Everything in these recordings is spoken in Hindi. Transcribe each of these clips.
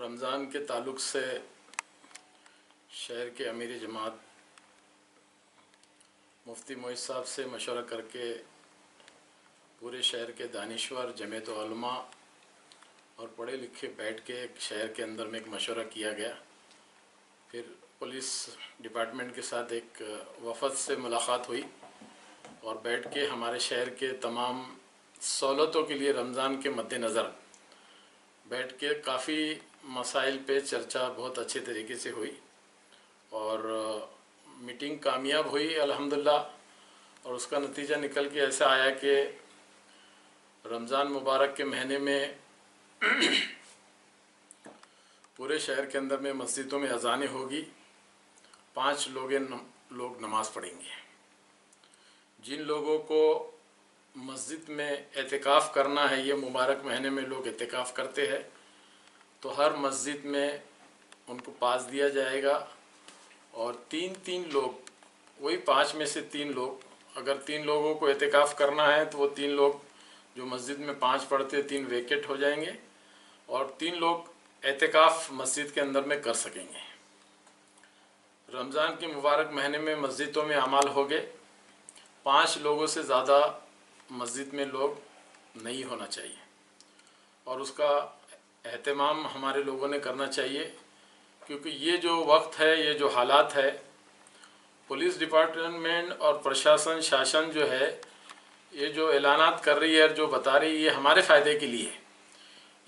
रमज़ान के ताल्लुक़ से शहर के अमीर जमात मुफ्ती मोइज़ साहब से मशवरा करके पूरे शहर के दानिश्वर जमीयत उलमा और पढ़े लिखे बैठ के एक शहर के अंदर में एक मशवरा किया गया। फिर पुलिस डिपार्टमेंट के साथ एक वफ़द से मुलाकात हुई और बैठ के हमारे शहर के तमाम सहूलतों के लिए रमज़ान के मद्देनज़र बैठ के काफ़ी मसाइल पे चर्चा बहुत अच्छे तरीके से हुई और मीटिंग कामयाब हुई अल्हम्दुलिल्लाह। और उसका नतीजा निकल के ऐसा आया कि रमज़ान मुबारक के महीने में पूरे शहर के अंदर में मस्जिदों में अज़ानें होगी, 5 लोग नमाज़ पढ़ेंगे। जिन लोगों को मस्जिद में एतिकाफ़ करना है, ये मुबारक महीने में लोग एतिकाफ़ करते हैं, तो हर मस्जिद में उनको पास दिया जाएगा और 3-3 लोग, वही 5 में से 3 लोग, अगर 3 लोगों को एतिकाफ़ करना है तो वो 3 लोग जो मस्जिद में 5 पढ़ते 3 वेकेट हो जाएंगे और 3 लोग एतिकाफ़ मस्जिद के अंदर में कर सकेंगे। रमज़ान के मुबारक महीने में मस्जिदों में अमाल हो गए, 5 लोगों से ज़्यादा मस्जिद में लोग नहीं होना चाहिए और उसका एहतमाम हमारे लोगों ने करना चाहिए, क्योंकि ये जो वक्त है, ये जो हालात है, पुलिस डिपार्टमेंट और प्रशासन शासन जो है, ये जो ऐलानात कर रही है और जो बता रही है, ये हमारे फ़ायदे के लिए।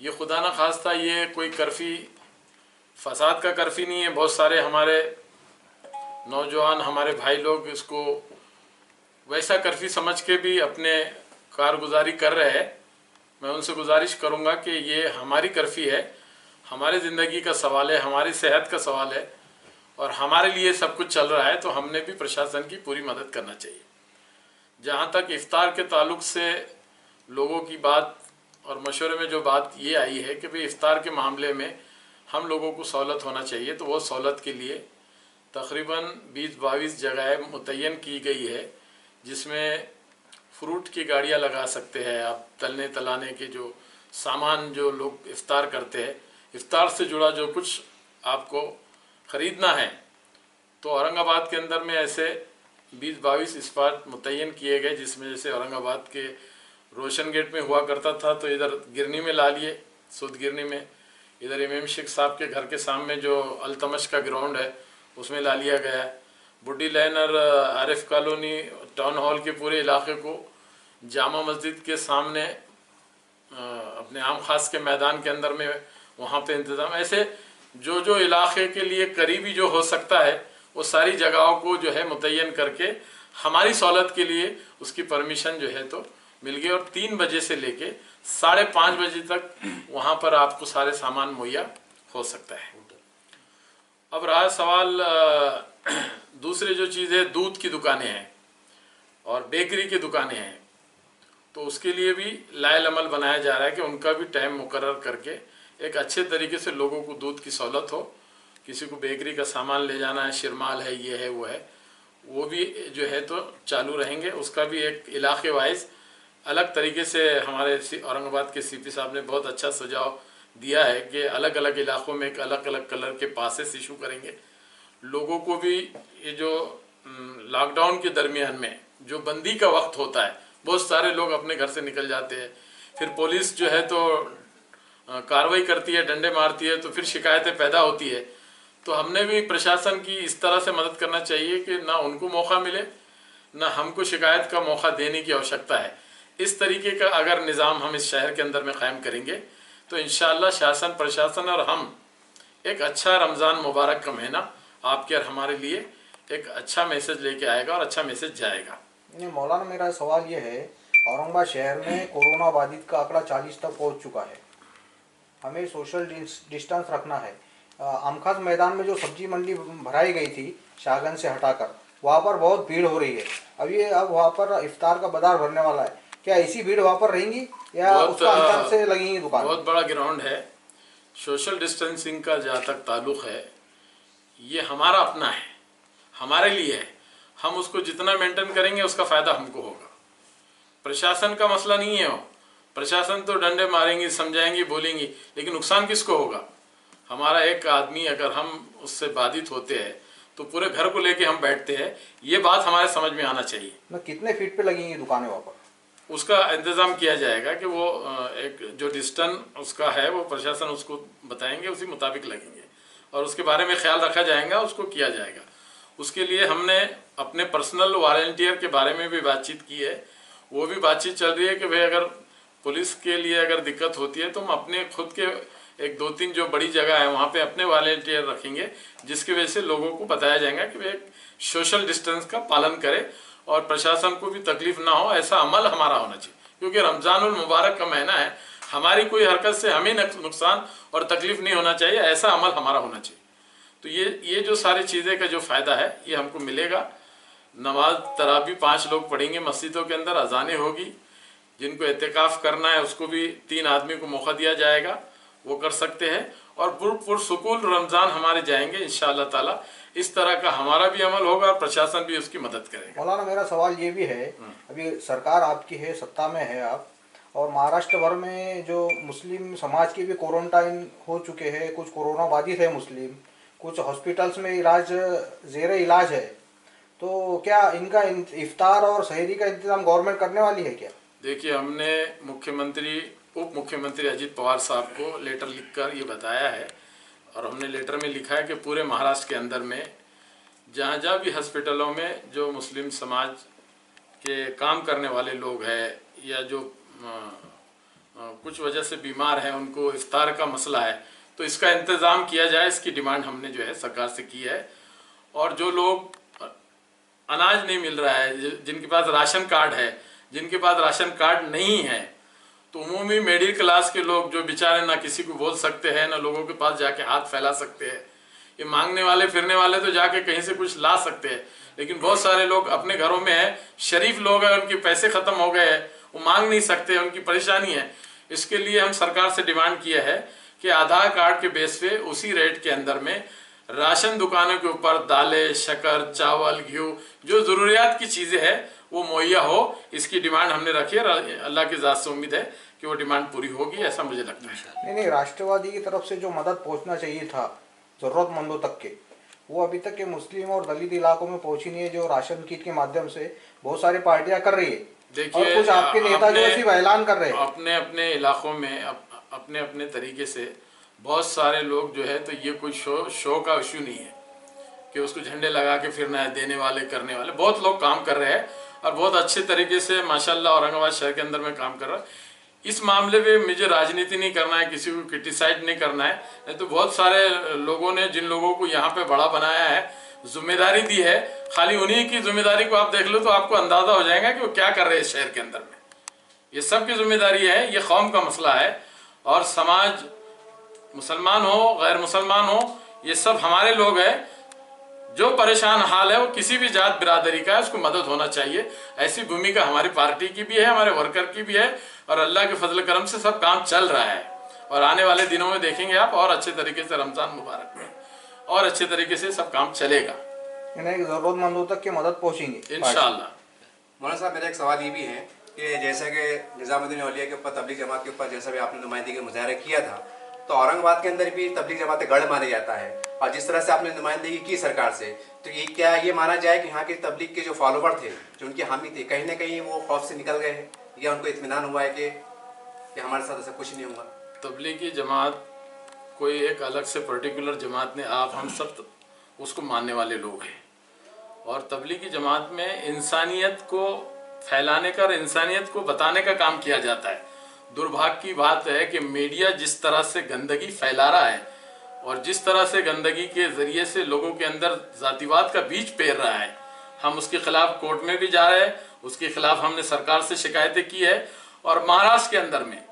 ये खुदा न खास्ता ये कोई कर्फ़ी फसाद का कर्फ़ी नहीं है। बहुत सारे हमारे नौजवान हमारे भाई लोग इसको वैसा कर्फ़ी समझ के भी अपने कारगुजारी कर रहे हैं। मैं उनसे गुजारिश करूंगा कि ये हमारी कर्फ़ी है, हमारी ज़िंदगी का सवाल है, हमारी सेहत का सवाल है और हमारे लिए सब कुछ चल रहा है, तो हमने भी प्रशासन की पूरी मदद करना चाहिए। जहाँ तक इफ्तार के ताल्लुक़ से लोगों की बात और मशवरे में जो बात ये आई है कि भाई इफ्तार के मामले में हम लोगों को सहूलत होना चाहिए, तो वो सहूलत के लिए तकरीबन 20-22 जगह मुतय्यन की गई है, जिसमें फ्रूट की गाड़ियाँ लगा सकते हैं आप। तलने तलाने के जो सामान जो लोग इफ्तार करते हैं, इफ्तार से जुड़ा जो कुछ आपको ख़रीदना है, तो औरंगाबाद के अंदर में ऐसे 20-22 स्पॉट मुतय्यन किए गए, जिसमें जैसे औरंगाबाद के रोशन गेट में हुआ करता था, तो इधर गिरनी में ला लिए, सुद गिरनी में, इधर इमाम शेख साहब के घर के सामने जो अल्तमश का ग्राउंड है उसमें ला लिया गया। बुड्डी लाइन और आरिफ कॉलोनी टाउन हॉल के पूरे इलाके को, जामा मस्जिद के सामने अपने आम खास के मैदान के अंदर में वहाँ पे इंतज़ाम, ऐसे जो जो इलाके के लिए करीबी जो हो सकता है वो सारी जगहों को जो है मुतय्यन करके हमारी सहूलत के लिए उसकी परमिशन जो है तो मिल गई और 3 बजे से लेके 5:30 बजे तक वहाँ पर आपको सारे सामान मुहैया हो सकता है। अब रहा सवाल दूसरी जो चीज़ है, दूध की दुकानें हैं और बेकरी की दुकानें हैं, तो उसके लिए भी लायल अमल बनाया जा रहा है कि उनका भी टाइम मुकर्रर करके एक अच्छे तरीके से लोगों को दूध की सहूलत हो। किसी को बेकरी का सामान ले जाना है, शिरमाल है, ये है, वो है, वो भी जो है तो चालू रहेंगे। उसका भी एक इलाके वाइज अलग तरीके से हमारे औरंगाबाद के सीपी साहब ने बहुत अच्छा सुझाव दिया है कि अलग अलग इलाकों में एक अलग अलग कलर के पासेस इशू करेंगे। लोगों को भी ये जो लॉकडाउन के दरमियान में जो बंदी का वक्त होता है, बहुत सारे लोग अपने घर से निकल जाते हैं, फिर पुलिस जो है तो कार्रवाई करती है, डंडे मारती है, तो फिर शिकायतें पैदा होती है। तो हमने भी प्रशासन की इस तरह से मदद करना चाहिए कि ना उनको मौका मिले, ना हमको शिकायत का मौका देने की आवश्यकता है। इस तरीके का अगर निज़ाम हम इस शहर के अंदर में क़ायम करेंगे तो इंशाअल्लाह शासन प्रशासन और हम एक अच्छा रमज़ान मुबारक का महीना आपके और हमारे लिए एक अच्छा मैसेज लेके आएगा और अच्छा मैसेज जाएगा। मौलाना, मेरा सवाल ये है, औरंगाबाद शहर में कोरोना बाधित का आंकड़ा 40 तक पहुंच चुका है, हमें सोशल डिस्टेंस रखना है। आमखास मैदान में जो सब्जी मंडी भराई गई थी शाहगंज से हटाकर, वहाँ पर बहुत भीड़ हो रही है। अब वहाँ पर इफ्तार का बाजार भरने वाला है, क्या ऐसी भीड़ वहाँ पर रहेंगी या उसका अंतर से लगेंगी दुकान? बहुत बड़ा ग्राउंड है। सोशल डिस्टेंसिंग का जहाँ तक ताल्लुक़ है, ये हमारा अपना है, हमारे लिए है। हम उसको जितना मेंटेन करेंगे उसका फ़ायदा हमको होगा। प्रशासन का मसला नहीं है। प्रशासन तो डंडे मारेंगी, समझाएंगी, बोलेंगी, लेकिन नुकसान किसको होगा? हमारा एक आदमी अगर हम उससे बाधित होते हैं तो पूरे घर को लेके हम बैठते हैं, ये बात हमारे समझ में आना चाहिए। ना कितने फीट पे लगेंगी दुकानें वहाँ पर? उसका इंतज़ाम किया जाएगा कि वो एक जो डिस्टेंस उसका है वो प्रशासन उसको बताएंगे, उसी मुताबिक लगेंगे और उसके बारे में ख्याल रखा जाएगा, उसको किया जाएगा। उसके लिए हमने अपने पर्सनल वॉलंटियर के बारे में भी बातचीत की है, वो भी बातचीत चल रही है कि भाई अगर पुलिस के लिए अगर दिक्कत होती है तो हम अपने खुद के एक 2-3 जो बड़ी जगह है वहाँ पे अपने वॉलंटियर रखेंगे, जिसकी वजह से लोगों को बताया जाएगा कि वे एक सोशल डिस्टेंस का पालन करें और प्रशासन को भी तकलीफ ना हो, ऐसा अमल हमारा होना चाहिए। क्योंकि रमज़ानुल मुबारक का महीना है, हमारी कोई हरकत से हमें नुकसान और तकलीफ नहीं होना चाहिए, ऐसा अमल हमारा होना चाहिए। तो ये जो सारी चीज़ें का जो फ़ायदा है ये हमको मिलेगा। नमाज तरावी 5 लोग पढ़ेंगे मस्जिदों के अंदर, अजानें होगी, जिनको एहतिकाफ करना है उसको भी 3 आदमी को मौका दिया जाएगा, वो कर सकते हैं और पुरसुकून रमज़ान हमारे जाएंगे इंशाअल्लाह ताला। इस तरह का हमारा भी अमल होगा और प्रशासन भी उसकी मदद करेगा। मौलाना मेरा सवाल ये भी है, अभी सरकार आपकी है, सत्ता में है आप, और महाराष्ट्र भर में जो मुस्लिम समाज के भी क्वारंटाइन हो चुके हैं, कुछ कोरोना बाधित है मुस्लिम, कुछ हॉस्पिटल्स में जेरे इलाज है, तो क्या इनका इफ्तार और सहरी का इंतजाम गवर्नमेंट करने वाली है क्या? देखिए, हमने मुख्यमंत्री उप मुख्यमंत्री अजित पवार साहब को लेटर लिखकर ये बताया है और हमने लेटर में लिखा है कि पूरे महाराष्ट्र के अंदर में जहाँ जहाँ भी हॉस्पिटलों में जो मुस्लिम समाज के काम करने वाले लोग हैं या जो कुछ वजह से बीमार हैं, उनको इफ्तार का मसला है, तो इसका इंतज़ाम किया जाए, इसकी डिमांड हमने जो है सरकार से की है। और जो लोग अनाज नहीं मिल रहा है, जिनके पास राशन कार्ड है, जिनके पास राशन कार्ड नहीं है, तो उमूमी मिडिल क्लास के लोग जो बेचारे ना किसी को बोल सकते हैं, ना लोगों के पास जाके हाथ फैला सकते हैं, ये मांगने वाले फिरने वाले तो जाके कहीं से कुछ ला सकते हैं, लेकिन बहुत सारे लोग अपने घरों में हैं, शरीफ लोग हैं, उनके पैसे ख़त्म हो गए हैं, वो मांग नहीं सकते, उनकी परेशानी है। इसके लिए हम सरकार से डिमांड किया है कि आधार कार्ड के बेस पे उसी रेट के अंदर में राशन दुकानों के ऊपर दालें, शक्कर, चावल, घी, जो ज़रूरियात की चीज़ें हैं वो मुहैया हो, इसकी डिमांड हमने रखी है। अल्लाह की ज़ात से उम्मीद है कि वो डिमांड पूरी होगी, ऐसा मुझे लगता है। नहीं, राष्ट्रवादी की तरफ से जो मदद पहुंचना चाहिए था ज़रूरतमंदों तक के, वो अभी तक के मुस्लिम और दलित इलाकों में पहुंची नहीं है, जो राशन किट के माध्यम से बहुत सारी पार्टियां कर रही है। देखिए, और कुछ आपके नेता जो सिर्फ ऐलान कर रहे हैं अपने अपने इलाकों में अपने अपने तरीके से। बहुत सारे लोग जो है, तो ये कोई शो का इशू नहीं है कि उसको झंडे लगा के फिरना है, देने वाले करने वाले बहुत लोग काम कर रहे हैं और बहुत अच्छे तरीके से माशाल्लाह औरंगाबाद शहर के अंदर में काम कर रहा है। इस मामले में मुझे राजनीति नहीं करना है, किसी को क्रिटिसाइज नहीं करना है, नहीं तो बहुत सारे लोगों ने जिन लोगों को यहाँ पे बड़ा बनाया है, जिम्मेदारी दी है, खाली उन्हीं की जिम्मेदारी को आप देख लो तो आपको अंदाजा हो जाएगा कि वो क्या कर रहे हैं शहर के अंदर में। ये सब की जिम्मेदारी है, ये कौम का मसला है और समाज मुसलमान हो गैर मुसलमान हो, ये सब हमारे लोग हैं। जो परेशान हाल है वो किसी भी जात बिरादरी का है, उसको मदद होना चाहिए। ऐसी भूमिका हमारी पार्टी की भी है, हमारे वर्कर की भी है और अल्लाह के फजल करम से सब काम चल रहा है। और आने वाले दिनों में देखेंगे आप और अच्छे तरीके से रमज़ान मुबारक में और अच्छे तरीके से सब काम चलेगा, जरूरतमंदों तक की मदद पहुँचेंगे इंशाअल्लाह। मौलाना साहब, मेरा एक सवाल ये भी है कि जैसे कि निज़ामुद्दीन औलिया के ऊपर, तबलीग जमात के ऊपर जैसा भी आपने नुमाइंदगी का मुजाहरा किया था, तो औरंगाबाद के अंदर भी तबलीग जमात गढ़ माना जाता है और जिस तरह से आपने नुमाइंदगी की सरकार से, तो ये क्या ये माना जाए कि यहाँ के तबलीग के जो फॉलोवर थे, जो उनके हामी थे, कहीं ना कहीं वो खौफ से निकल गए हैं या उनको इत्मीनान हुआ है कि हमारे साथ ऐसा कुछ नहीं होगा? तबलीगी जमात कोई एक अलग से पर्टिकुलर जमात ने, आप हम सब उसको मानने वाले लोग हैं और तबलीगी जमात में इंसानियत को फैलाने का और इंसानियत को बताने का काम किया जाता है। दुर्भाग्य की बात है कि मीडिया जिस तरह से गंदगी फैला रहा है और जिस तरह से गंदगी के ज़रिए से लोगों के अंदर जातिवाद का बीज पेर रहा है, हम उसके खिलाफ कोर्ट में भी जा रहे हैं, उसके खिलाफ हमने सरकार से शिकायतें की है। और महाराष्ट्र के अंदर में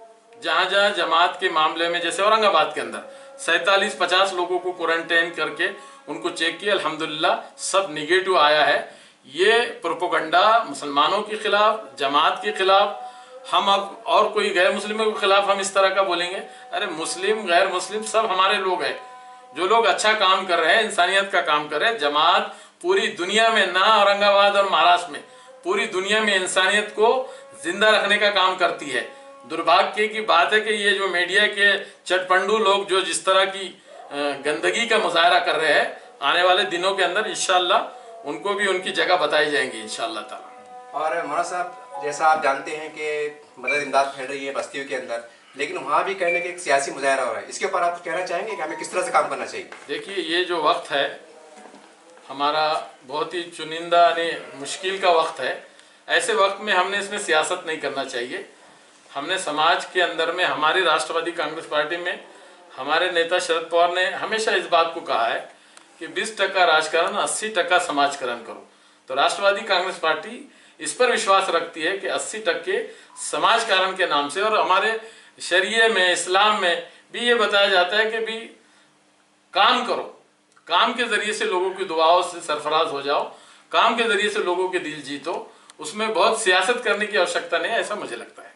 जहाँ जहाँ जमात के मामले में, जैसे औरंगाबाद के अंदर 47-50 लोगों को क्वारंटाइन करके उनको चेक किया, अल्हम्दुलिल्लाह सब निगेटिव आया है। ये प्रोपोगंडा मुसलमानों के खिलाफ, जमात के खिलाफ, हम अब और कोई गैर मुस्लिमों के खिलाफ हम इस तरह का बोलेंगे? अरे मुस्लिम गैर मुस्लिम सब हमारे लोग हैं, जो लोग अच्छा काम कर रहे हैं, इंसानियत का काम कर रहे हैं। जमात पूरी दुनिया में, ना औरंगाबाद और महाराष्ट्र में, पूरी दुनिया में इंसानियत को जिंदा रखने का काम करती है। दुर्भाग्य की बात है कि ये जो मीडिया के चटपंडू लोग जो जिस तरह की गंदगी का मुजाहरा कर रहे हैं, आने वाले दिनों के अंदर इंशाअल्लाह उनको भी उनकी जगह बताई जाएंगी इंशाअल्लाह ताला। और मौलाना साहब, जैसा आप जानते हैं कि मदद इमदाद फैल रही है बस्तियों के अंदर, लेकिन वहाँ भी कहने के एक सियासी मुजाहरा हो रहा है, इसके ऊपर आप कहना चाहेंगे कि हमें किस तरह से काम करना चाहिए? देखिए, ये जो वक्त है हमारा बहुत ही चुनिंदा यानी मुश्किल का वक्त है। ऐसे वक्त में हमने इसमें सियासत नहीं करना चाहिए। हमने समाज के अंदर में, हमारी राष्ट्रवादी कांग्रेस पार्टी में हमारे नेता शरद पवार ने हमेशा इस बात को कहा है कि 20% राजकारण 80% समाजकरण करो। तो राष्ट्रवादी कांग्रेस पार्टी इस पर विश्वास रखती है कि 80% समाजकारण के नाम से, और हमारे शरीय में, इस्लाम में भी ये बताया जाता है कि भी काम करो, काम के जरिए से लोगों की दुआओं से सरफराज हो जाओ, काम के जरिए से लोगों के दिल जीतो। उसमें बहुत सियासत करने की आवश्यकता नहीं है, ऐसा मुझे लगता है।